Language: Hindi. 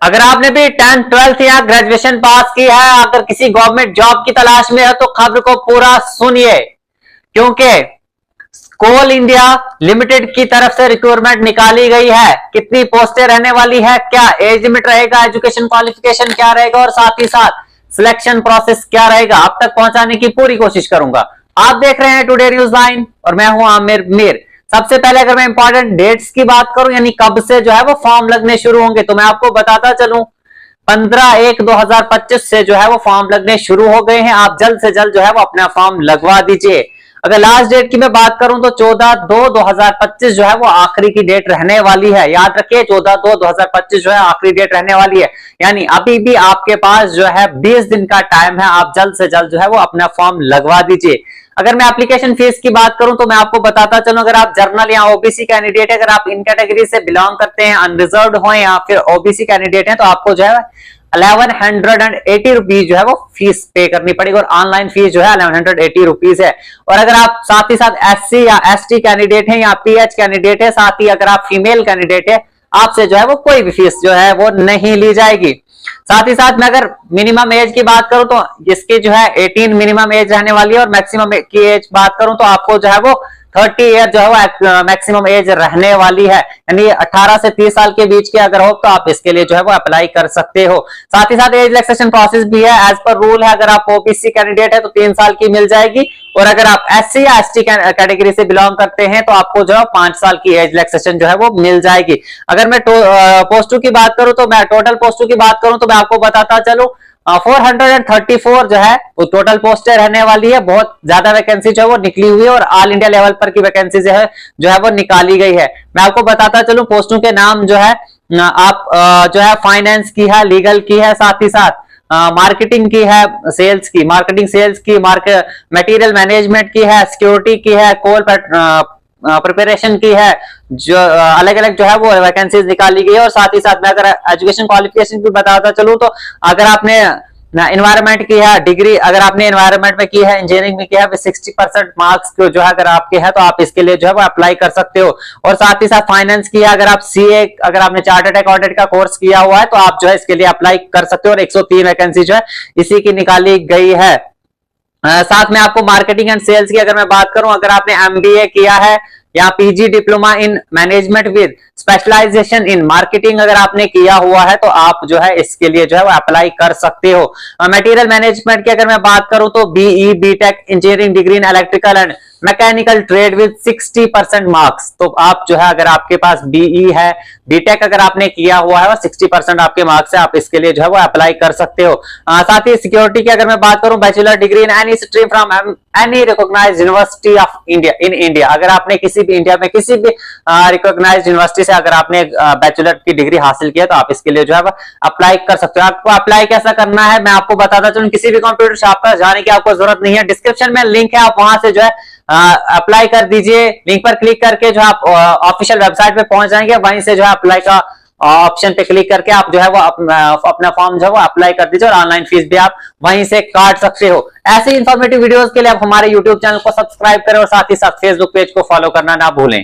अगर आपने भी 10th 12th या ग्रेजुएशन पास की है, अगर किसी गवर्नमेंट जॉब की तलाश में है तो खबर को पूरा सुनिए, क्योंकि कोल इंडिया लिमिटेड की तरफ से रिक्रूटमेंट निकाली गई है। कितनी पोस्टें रहने वाली है, क्या एज लिमिट रहेगा, एजुकेशन क्वालिफिकेशन क्या रहेगा और साथ ही साथ सिलेक्शन प्रोसेस क्या रहेगा, आप तक पहुंचाने की पूरी कोशिश करूंगा। आप देख रहे हैं टुडे न्यूज 9 और मैं हूं आमिर मीर। सबसे पहले अगर मैं इंपॉर्टेंट डेट्स की बात करूं, यानी कब से जो है वो फॉर्म लगने शुरू होंगे, तो मैं आपको बताता चलूं 15/1/2025 से जो है वो फॉर्म लगने शुरू हो गए हैं। आप जल्द से जल्द जो है वो अपना फॉर्म लगवा दीजिए। अगर लास्ट डेट की मैं बात करूं तो 14/2/2025 जो है वो आखिरी की डेट रहने वाली है। याद रखिए 14/2/2025 जो है आखिरी डेट रहने वाली है, यानी अभी भी आपके पास जो है 20 दिन का टाइम है। आप जल्द से जल्द जो है वो अपना फॉर्म लगवा दीजिए। अगर मैं एप्लीकेशन फीस की बात करूं तो मैं आपको बताता चलूं, अगर आप जर्नल या ओबीसी कैंडिडेट है, अगर आप इन कैटेगरी से बिलोंग करते हैं, अनरिजर्व्ड हो या फिर ओबीसी कैंडिडेट हैं, तो आपको जो है 1180 रुपीज जो है वो फीस पे करनी पड़ेगी और ऑनलाइन फीस जो है 1180 रुपीज है। और अगर आप साथ ही साथ एससी या एसटी कैंडिडेट है या पीएच कैंडिडेट है, साथ ही अगर आप फीमेल कैंडिडेट है, आपसे जो है वो कोई भी फीस जो है वो नहीं ली जाएगी। साथ ही साथ मैं अगर मिनिमम एज की बात करूं तो जिसकी जो है 18 मिनिमम एज रहने वाली है और मैक्सिमम की एज बात करूं तो आपको जो है वो 30 ईयर जो है वो मैक्सिमम एज रहने वाली है, यानी 18 से 30 साल के बीच के अगर हो तो आप इसके लिए जो है वो अप्लाई कर सकते हो। साथ ही साथ एज रिलैक्सेशन प्रोसेस भी है। एज पर रूल है, अगर आप ओबीसी कैंडिडेट है तो 3 साल की मिल जाएगी और अगर आप एससी या एसटी कैटेगरी से बिलोंग करते हैं तो आपको जो है 5 साल की एज रिलैक्सेशन जो है वो मिल जाएगी। अगर मैं पोस्टों की बात करूं तो मैं टोटल पोस्टों की बात करूं तो मैं आपको बताता चलूं 434 जो है वो टोटल पोस्टें रहने वाली है। बहुत ज्यादा वैकेंसी जो है वो निकली हुई है और ऑल इंडिया लेवल पर की वैकेंसी जो है वो निकाली गई है। मैं आपको बताता चलूं पोस्टों के नाम जो है आप जो है फाइनेंस की है, लीगल की है, साथ ही साथ मार्केटिंग की है, सेल्स की, मार्केटिंग सेल्स की, मटेरियल मैनेजमेंट की है, सिक्योरिटी की है, कोल प्रिपरेशन की है, जो अलग अलग जो है वो वैकेंसीज निकाली गई है। और साथ ही साथ मैं अगर एजुकेशन क्वालिफिकेशन भी बताता चलूं तो अगर आपने एनवायरमेंट की है डिग्री, अगर आपने एनवायरमेंट में की है, इंजीनियरिंग में किया है, 60% मार्क्स जो है अगर आपके हैं तो आप इसके लिए जो है वो अप्लाई कर सकते हो। और साथ ही साथ फाइनेंस की है, अगर आप सीए, अगर आपने चार्टर्ड अकाउंटेंट का कोर्स किया हुआ है तो आप जो है इसके लिए अप्लाई कर सकते हो और 103 वैकेंसी जो है इसी की निकाली गई है। साथ में आपको मार्केटिंग एंड सेल्स की अगर मैं बात करूं, अगर आपने एमबीए किया है या PG diploma in management with specialisation in marketing अगर आपने किया हुआ है तो आप जो है इसके लिए जो है वो अप्लाई कर सकते हो। मटेरियल मैनेजमेंट की अगर मैं बात करूं तो BE BTech engineering degree in electrical and mechanical trade with 60% marks, तो आप जो है अगर आपके पास बीई है, बीटेक अगर आपने किया हुआ है और 60% आपके मार्क्स है, आप इसके लिए जो है वो अप्लाई कर सकते हो। साथ ही सिक्योरिटी की अगर मैं बात करूं, bachelor degree in any stream from any recognised university of India in India, अगर आपने किसी भी इंडिया में किसी भी रिकॉग्नाइज्ड यूनिवर्सिटी से अगर आपने बैचलर की डिग्री हासिल किया तो आप इसके लिए जो है अप्लाई कर सकते हो। आपको अप्लाई कैसा करना है मैं आपको बताता चलूं, किसी भी कंप्यूटर शॉप पर जाने की आपको जरूरत नहीं है, डिस्क्रिप्शन में लिंक है, आप वहां से जो है अप्लाई कर दीजिए। लिंक पर क्लिक करके जो आप ऑफिशियल वेबसाइट पे पहुंच जाएंगे, वहीं से जो है अप्लाई का ऑप्शन पे क्लिक करके आप जो है वो अपना फॉर्म जो है वो अप्लाई कर दीजिए और ऑनलाइन फीस भी आप वहीं से काट सकते हो। ऐसे इंफॉर्मेटिव वीडियोस के लिए आप हमारे यूट्यूब चैनल को सब्सक्राइब करें और साथ ही साथ फेसबुक पेज को फॉलो करना ना भूलें।